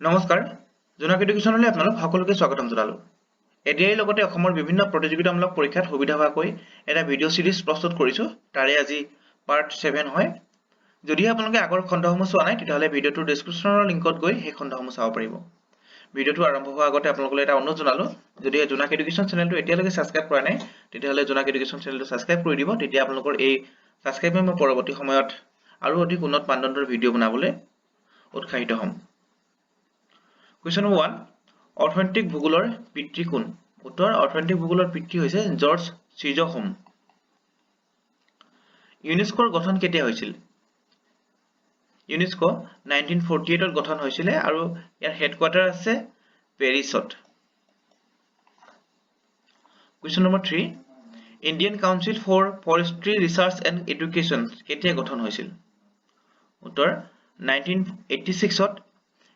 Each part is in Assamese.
নমস্কাৰ জোনাক এডুকেশ্যনলৈ আপোনালোক সকলোকে স্বাগতম জনালো ADRE লগতে অসমৰ বিভিন্ন প্ৰতিযোগিতামূলক পৰীক্ষাত সুবিধা হোৱাকৈ এটা ভিডিঅ' সিৰিজ প্ৰস্তুত কৰিছো তাৰে আজি পাৰ্ট 7 হয় যদি আপোনালোকে আগৰ খণ্ডসমূহ চোৱা নাই তেতিয়াহলে ভিডিঅ'টোৰ ডেসক্ৰিপচনৰ লিংকত গৈ সেই খণ্ডসমূহ চাব পাৰিব ভিডিঅ'টো আৰম্ভ হোৱাৰ আগতে আপোনালোকলৈ এটা অনুৰোধ জনালো যদি জোনাক এডুকেশ্যন চেনেলটো এতিয়ালৈকে সাবস্ক্ৰাইব কৰা নাই তেতিয়াহলে জোনাক এডুকেশ্যন চেনেলটো সাবস্ক্ৰাইব কৰি দিব তেতিয়া আপোনালোকৰ এই সাবস্ক্ৰাইবে মই পৰৱৰ্তী সময়ত আৰু অধিক উন্নত মানদণ্ডৰ ভিডিঅ' বনাবলৈ উৎসাহিত হ'ম Question number 1 অৰ্থনৈতিক ভূগোলৰ পিতৃ কোন উত্তৰ অৰ্থনৈতিক ভূগোলৰ পিতৃ হৈছে জৰ্জ চিজহোম ইউনেস্কোৰ গঠন কেতিয়া হৈছিল ইউনেস্কো 1948 ত গঠন হৈছিল আৰু ইয়াৰ হেডকোৱাৰ্টাৰ আছে পেৰিছত Question number 3 Indian council for forestry research and education কেতিয়া গঠন হৈছিল উত্তৰ 1986 ত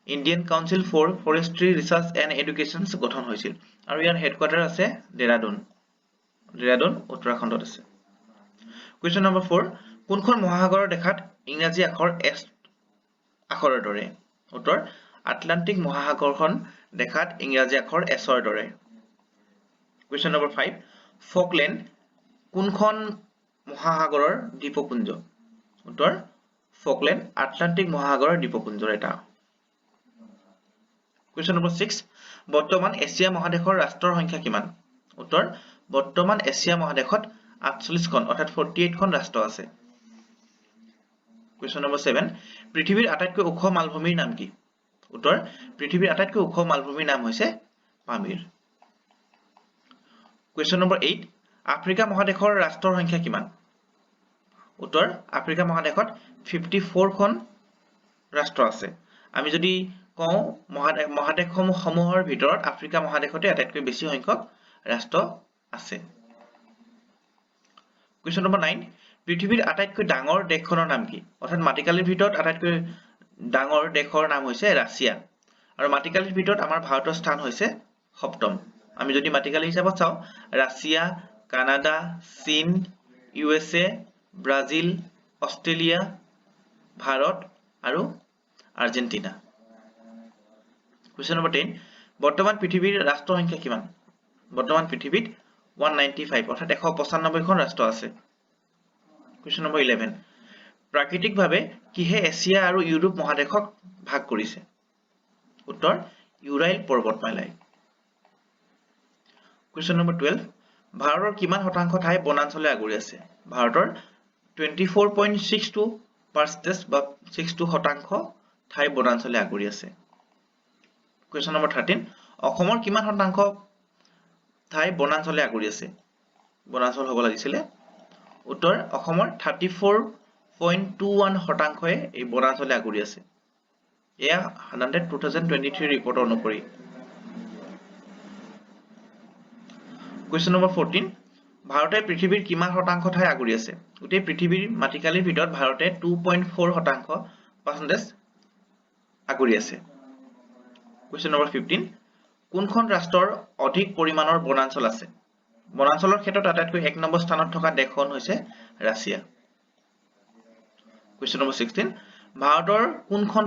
Indian Council for Forestry Research and Education গঠন হৈছিল আৰু ইয়াৰ হেডকোৱাৰ্টাৰ আছে দেৰাদুন উত্তৰাখণ্ডত আছে Question number 4 কোনখন মহাসাগৰৰ দেখাত ইংৰাজী আখৰ S আখৰৰ দৰে উত্তৰ আটলান্টিক মহাসাগৰখন দেখাত ইংৰাজী আখৰ S ৰ দৰে Question number 5 ফকলেণ্ড কোনখন মহাসাগৰৰ দ্বীপপুঞ্জ উত্তৰ ফকলেণ্ড আটলান্টিক মহাসাগৰৰ দ্বীপপুঞ্জৰ এটা Question number 6 বৰ্তমান এছিয়া মহাদেশৰ ৰাষ্ট্ৰৰ সংখ্যা কিমান উত্তৰ বৰ্তমান এছিয়া মহাদেশত 48 খন অৰ্থাৎ 48 খন ৰাষ্ট্ৰ আছে Question number 7 পৃথিৱীৰ আটাইতকৈ ওখ মালভূমিৰ নাম কি উত্তৰ পৃথিৱীৰ আটাইতকৈ ওখ মালভূমিৰ নাম হৈছে পামিৰ Question number 8 আফ্ৰিকা মহাদেশৰ ৰাষ্ট্ৰৰ সংখ্যা কিমান উত্তৰ আফ্ৰিকা মহাদেশত 54 খন ৰাষ্ট্ৰ আছে আমি যদি কওঁ মহাদেশসমূহৰ ভিতৰত আফ্ৰিকা মহাদেশতে আটাইতকৈ বেছি সংখ্যক ৰাষ্ট্ৰ আছে Question number 9 পৃথিৱীৰ আটাইতকৈ ডাঙৰ দেশখনৰ নাম কি অৰ্থাৎ মাটিকালিৰ ভিতৰত আটাইতকৈ ডাঙৰ দেশৰ নাম হৈছে ৰাছিয়া আৰু মাটিকালিৰ ভিতৰত আমাৰ ভাৰতৰ স্থান হৈছে সপ্তম আমি যদি মাটিকালি হিচাপত চাওঁ ৰাছিয়া কানাডা চীন USA ব্ৰাজিল অষ্ট্ৰেলিয়া ভাৰত আৰু আৰ্জেণ্টিনা Question number 10 বৰ্তমান পৃথিৱীৰ ৰাষ্ট্ৰ সংখ্যা কিমান বৰ্তমান পৃথিৱীত 195 অৰ্থাৎ 195 খন ৰাষ্ট্ৰ আছে Question number 11 প্ৰাকৃতিকভাৱে কিহে এছিয়া আৰু ইউৰোপ মহাদেশক ভাগ কৰিছে উত্তৰ ইউৰাইল পৰ্বতমালাই Question number 12 ভাৰতৰ কিমান শতাংশ ঠাই বনাঞ্চলে আগুৰি আছে ভাৰতৰ 24.62% বা 62 শতাংশ ঠাই বনাঞ্চলে আগুৰি আছে Question number 13 অসমৰ কিমান শতাংশ ঠাই বনাঞ্চলে আগুৰি আছে বনাঞ্চল হ'ব লাগিছিল উত্তৰ অসমৰ 34.21 শতাংশই এই বনাঞ্চলে আগুৰি আছে এয়া 2023 ৰিপৰ্ট অনুসৰি Question number 14 ভাৰতে পৃথিৱীৰ কিমান শতাংশ ঠাই আগুৰি আছে গোটেই পৃথিৱীৰ মাটিকালিৰ ভিতৰত ভাৰতে 2.4 শতাংশ আগুৰি আছে Question number 15 কোনখন ৰাষ্ট্ৰৰ অধিক পৰিমাণৰ বনাঞ্চল আছে বনাঞ্চলৰ ক্ষেত্ৰত আটাইতকৈ 1 নম্বৰ স্থানত থকা দেশখন হৈছে ৰাছিয়া Question number 16 ভাৰতৰ কোনখন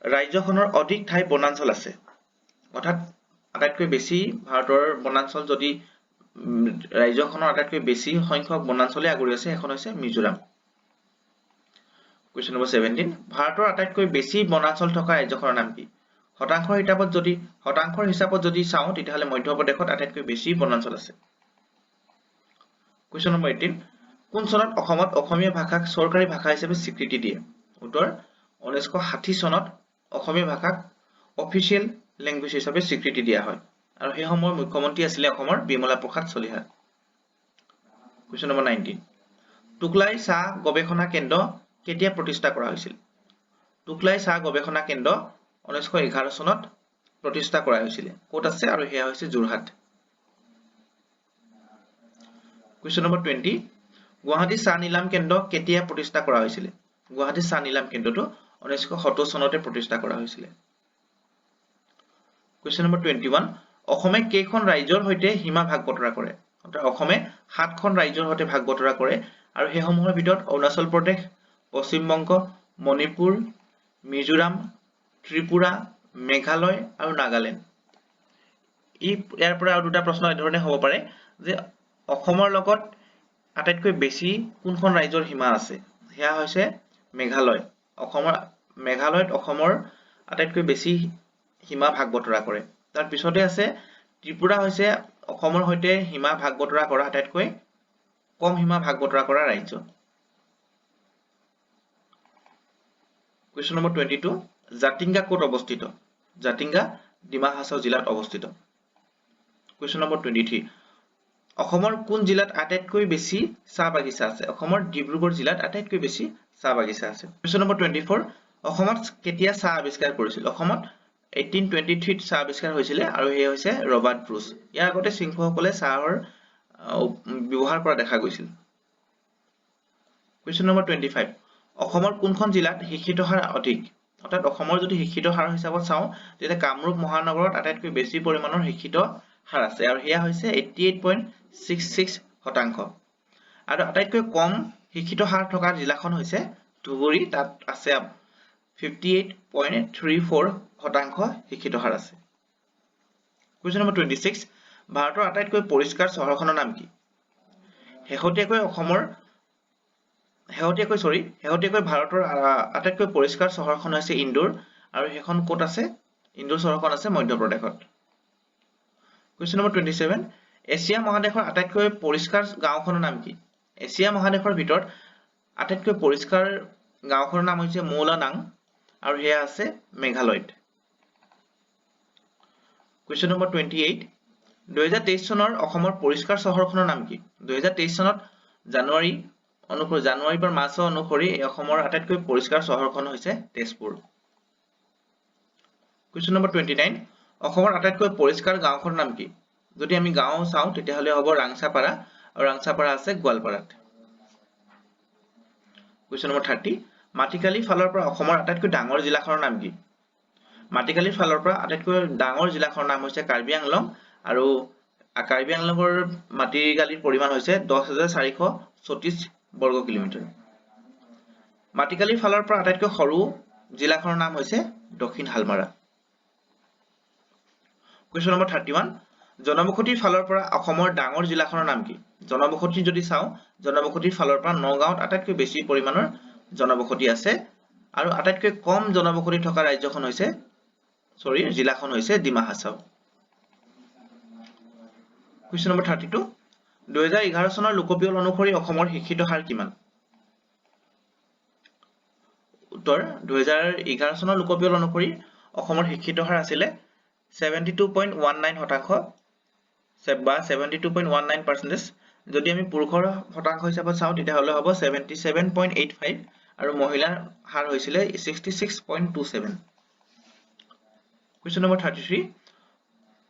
ৰাজ্যখনৰ অধিক ঠাই বনাঞ্চল আছে অৰ্থাৎ আটাইতকৈ বেছি ভাৰতৰ বনাঞ্চল যদি ৰাজ্যখনৰ আটাইতকৈ বেছি সংখ্যক বনাঞ্চলে আগুৰি আছে এখন হৈছে মিজোৰাম Question number 17 ভাৰতৰ আটাইতকৈ বেছি বনাঞ্চল থকা ৰাজ্যখনৰ নাম কি শতাংশৰ হিচাপত যদি চাওঁ তেতিয়াহলে মধ্যপ্ৰদেশত আটাইতকৈ বেছি বনাঞ্চল আছে Question number 18 কোন চনত অসমত অসমীয়া ভাষাক চৰকাৰী ভাষা হিচাপে স্বীকৃতি দিয়ে উত্তৰ 1960 চনত অসমীয়া ভাষাক অফিচিয়েল ল্যাঙ্গুৱেজ হিচাপে স্বীকৃতি দিয়া হয় আৰু সেই সময়ৰ মুখ্যমন্ত্ৰী আছিল অসমৰ বিমলা প্ৰসাদ চলিহা Question number 19 টুকলাই চাহ গৱেষণা কেন্দ্ৰ কেতিয়া প্ৰতিষ্ঠা কৰা হৈছিল টুকলাই চাহ গৱেষণা কেন্দ্ৰ 1911 চনত প্ৰতিষ্ঠা কৰা হৈছিল ক'ত আছে আৰু হেয়া হৈছে যোৰহাট Question number 20 গুৱাহাটী চাহ নিলাম কেন্দ্ৰ কেতিয়া প্ৰতিষ্ঠা কৰা হৈছিল গুৱাহাটী চাহ নিলাম কেন্দ্ৰটো 1970 চনতে প্ৰতিষ্ঠা কৰা হৈছিল Question number 21 অসমে কেইখন ৰাজ্যৰ সৈতে সীমা ভাগ বতৰা কৰে অৰ্থাৎ অসমে 7খন ৰাজ্যৰ সৈতে ভাগ বতৰা কৰে আৰু সেই সমূহৰ ভিতৰত অৰুণাচল প্ৰদেশ পশ্চিম বংগ মণিপুৰ মিজোৰাম ত্ৰিপুৰা, মেঘালয় আৰু নাগালেণ্ড। ইয়াৰ পৰা আৰু দুটা প্ৰশ্ন এই ধৰণে হ'ব পাৰে যে অসমৰ লগত আটাইতকৈ বেছি কোনখন ৰাজ্যৰ সীমা আছে? সেয়া হৈছে মেঘালয়। মেঘালয়ত অসমৰ আটাইতকৈ বেছি সীমা ভাগ বতৰা কৰে। তাৰ পিছতে আছে ত্ৰিপুৰা হৈছে অসমৰ সৈতে সীমা ভাগ বতৰা কৰা আটাইতকৈ কম সীমা ভাগ বতৰা কৰা ৰাজ্য। Question number 22, জাতিংগা ক'ত অৱস্থিত? জাতিংগা ডিমা হাছাও জিলাত অৱস্থিত। Question number 23, অসমৰ কোন জিলাত আটাইতকৈ বেছি চাহ বাগিচা আছে? অসমৰ ডিব্ৰুগড় জিলাত আটাইতকৈ বেছি চাহ বাগিচা আছে। Question number 24, অসমত কেতিয়া চাহ আৱিষ্কাৰ কৰিছিল? অসমত 1823 চাহ আৱিষ্কাৰ হৈছিলে আৰু সেয়া হৈছে ৰবাৰ্ট ব্ৰুচ। ইয়াৰ আগতে সিংহসকলে চাহৰ ব্যৱহাৰ কৰা দেখা গৈছিল। Question number 25, অসমৰ কোনখন জিলাত শিক্ষিত হাৰ অধিক? অৰ্থাৎ অসমৰ যদি শিক্ষিত হাৰ হিচাপত চাওঁ তেতিয়া কামৰূপ মহানগৰত আটাইতকৈ বেছি পৰিমাণৰ শিক্ষিত হাৰ আছে আৰু সেয়া হৈছে 88.66%। আৰু আটাইতকৈ কম শিক্ষিত হাৰ থকা জিলাখন হৈছে ধুবুৰী, তাত আছে 58.34% শিক্ষিত হাৰ আছে। Question number 26, ভাৰতৰ আটাইতকৈ পৰিষ্কাৰ চহৰখনৰ নাম কি? শেহতীয়াকৈ ভাৰতৰ আটাইতকৈ পৰিষ্কাৰ চহৰখন হৈছে ইন্দোৰ আৰু সেইখন ক'ত আছে? ইন্দোৰ চহৰখন আছে মধ্যপ্ৰদেশত। Question number 27, এছিয়া মহাদেশৰ আটাইতকৈ পৰিষ্কাৰ গাঁওখনৰ নাম কি? এছিয়া মহাদেশৰ ভিতৰত আটাইতকৈ পৰিষ্কাৰ গাঁওখনৰ নাম হৈছে মৌলানাং আৰু সেয়া আছে মেঘালয়ত। Question number 28, 2023 চনৰ অসমৰ পৰিষ্কাৰ চহৰখনৰ নাম কি? 2023 চনত জানুৱাৰী পৰা মাৰ্চ অনুসৰি অসমৰ আটাইতকৈ পৰিষ্কাৰ চহৰখন হৈছে তেজপুৰ। Question number 29, অসমৰ আটাইতকৈ পৰিষ্কাৰ গাঁওখনৰ নাম কি? যদি আমি গাঁও চাওঁ তেতিয়াহ'লে হ'ব ৰাংচাপাৰা আৰু ৰাংচাপাৰা আছে গোৱালপাৰাত। Question number 30, মাটিকালিৰ ফালৰ পৰা অসমৰ আটাইতকৈ ডাঙৰ জিলাখনৰ নাম কি? মাটিকালিৰ ফালৰ পৰা আটাইতকৈ ডাঙৰ জিলাখনৰ নাম হৈছে কাৰ্বি আংলং আৰু কাৰ্বি আংলঙৰ মাটিকালিৰ পৰিমাণ হৈছে 10,434 বৰ্গ কিলোমিটাৰ। মাটিকালিৰ ফালৰ পৰা আটাইতকৈ সৰু জিলাখনৰ নাম হৈছে দক্ষিণ হালমাৰা। Question number 31, জনবসতিৰ ফালৰ পৰা অসমৰ ডাঙৰ জিলাখনৰ নাম কি? জনবসতি যদি চাওঁ জনবসতিৰ ফালৰ পৰা নগাঁৱত আটাইতকৈ বেছি পৰিমাণৰ জনবসতি আছে আৰু আটাইতকৈ কম জনবসতি থকা জিলাখন হৈছে ডিমা হাছাও। Question number 32, 2011 চনৰ লোকপিয়ল অনুসৰি অসমৰ শিক্ষিত হাৰ কিমান? উত্তৰ, 2011 চনৰ লোকপিয়ল অনুসৰি অসমৰ শিক্ষিত হাৰ আছিলে 72.19% বা 72.19%। যদি আমি পুৰুষৰ শতাংশ হিচাপত চাওঁ তেতিয়াহ'লে হ'ব 77.85 আৰু মহিলাৰ হাৰ হৈছিলে 66.27। Question number 33,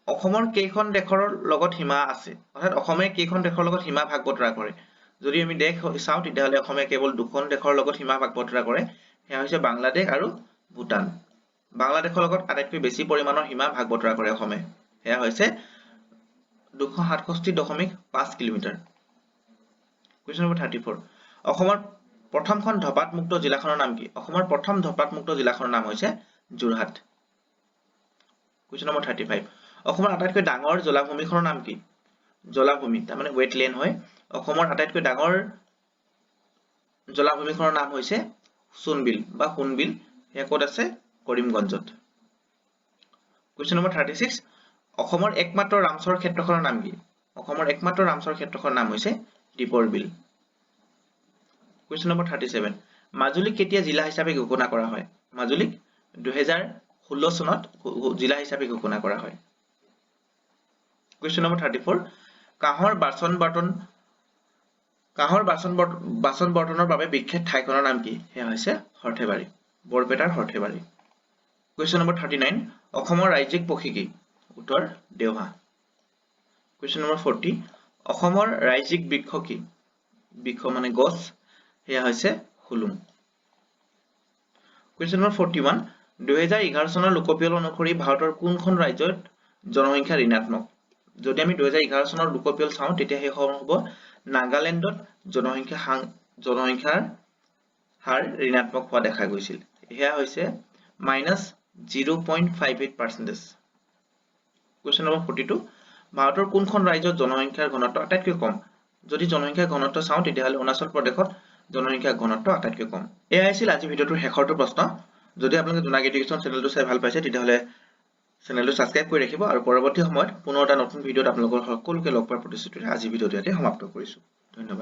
অসমৰ কেইখন দেশৰ লগত সীমা আছে? অৰ্থাৎ অসমে কেইখন দেশৰ লগত সীমা ভাগ বতৰা কৰে? যদি আমি দেশ চাওঁ তেতিয়াহ'লে অসমে কেৱল দুখন দেশৰ লগত সীমা ভাগ বতৰা কৰে, সেয়া হৈছে বাংলাদেশ আৰু ভূটান। বাংলাদেশৰ লগত আটাইতকৈ বেছি পৰিমাণৰ সীমা ভাগ বতৰা কৰে অসমে, সেয়া হৈছে 267.5 কিলোমিটাৰ। Question number 34, অসমৰ প্ৰথমখন ধঁপাতমুক্ত জিলাখনৰ নাম কি? অসমৰ প্ৰথম ধঁপাতমুক্ত জিলাখনৰ নাম হৈছে যোৰহাট। Question number 35, অসমৰ আটাইতকৈ ডাঙৰ জলাভূমিখনৰ নাম কি? জলাভূমি তাৰমানে ৱেটলেণ্ড হয়। অসমৰ আটাইতকৈ ডাঙৰ জলাভূমিখনৰ নাম হৈছে সোণবিল বা সোণবিল, সেয়া ক'ত আছে? কৰিমগঞ্জত। Question number 36, অসমৰ একমাত্ৰ ৰামচৰ ক্ষেত্ৰখনৰ নাম কি? অসমৰ একমাত্ৰ ৰামচৰ ক্ষেত্ৰখনৰ নাম হৈছে দীপৰ বিল। Question number 37, মাজুলীক কেতিয়া জিলা হিচাপে ঘোষণা কৰা হয়? মাজুলীক 2016 চনত জিলা হিচাপে ঘোষণা কৰা হয়। Question number 34, কাঁহৰ বাচন বৰ্তনৰ বাবে বিখ্যাত ঠাইখনৰ নাম কি? সেয়া হৈছে সৰ্থেবাৰী, বৰপেটাৰ সৰ্থেবাৰী। Question number 39, অসমৰ ৰাজ্যিক পক্ষী কি? উত্তৰ, দেওহাঁহ। Question number 40, অসমৰ ৰাজ্যিক বৃক্ষ কি? বৃক্ষ মানে গছ, সেয়া হৈছে হুলুং। Question number 41, 2011 চনৰ লোকপিয়ল অনুসৰি ভাৰতৰ কোনখন ৰাজ্যত জনসংখ্যা ঋণাত্মক? যদি আমি 2011 চনৰ লোকপিয়ল চাওঁ তেতিয়া সেইখন হ'ব নাগালেণ্ডত জনসংখ্যাৰ হাৰ ঋণাত্মক হোৱা দেখা গৈছিল, সেয়া হৈছে 0.58%. Question number 42. ভাৰতৰ কোনখন ৰাজ্যত জনসংখ্যাৰ ঘনত্ব আটাইতকৈ কম? যদি জনসংখ্যাৰ ঘনত্ব চাওঁ তেতিয়াহ'লে অৰুণাচল প্ৰদেশত জনসংখ্যাৰ ঘনত্ব আটাইতকৈ কম। এয়া আছিল আজি ভিডিঅ'টোৰ শেষৰটো প্ৰশ্ন। যদি আপোনালোকে জোনাক এডুকেশ্যন চেনেলটো চাই ভাল পাইছে তেতিয়াহ'লে চেনেলটো সাবস্ক্ৰাইব কৰি ৰাখিব আৰু পৰৱৰ্তী সময়ত পুনৰ এটা নতুন ভিডিঅ'ত আপোনালোকৰ সকলোকে লগ পোৱাৰ প্ৰতিশ্ৰুতিৰে আজি ভিডিঅ'টো ইয়াতে সমাপ্ত কৰিছো। ধন্যবাদ।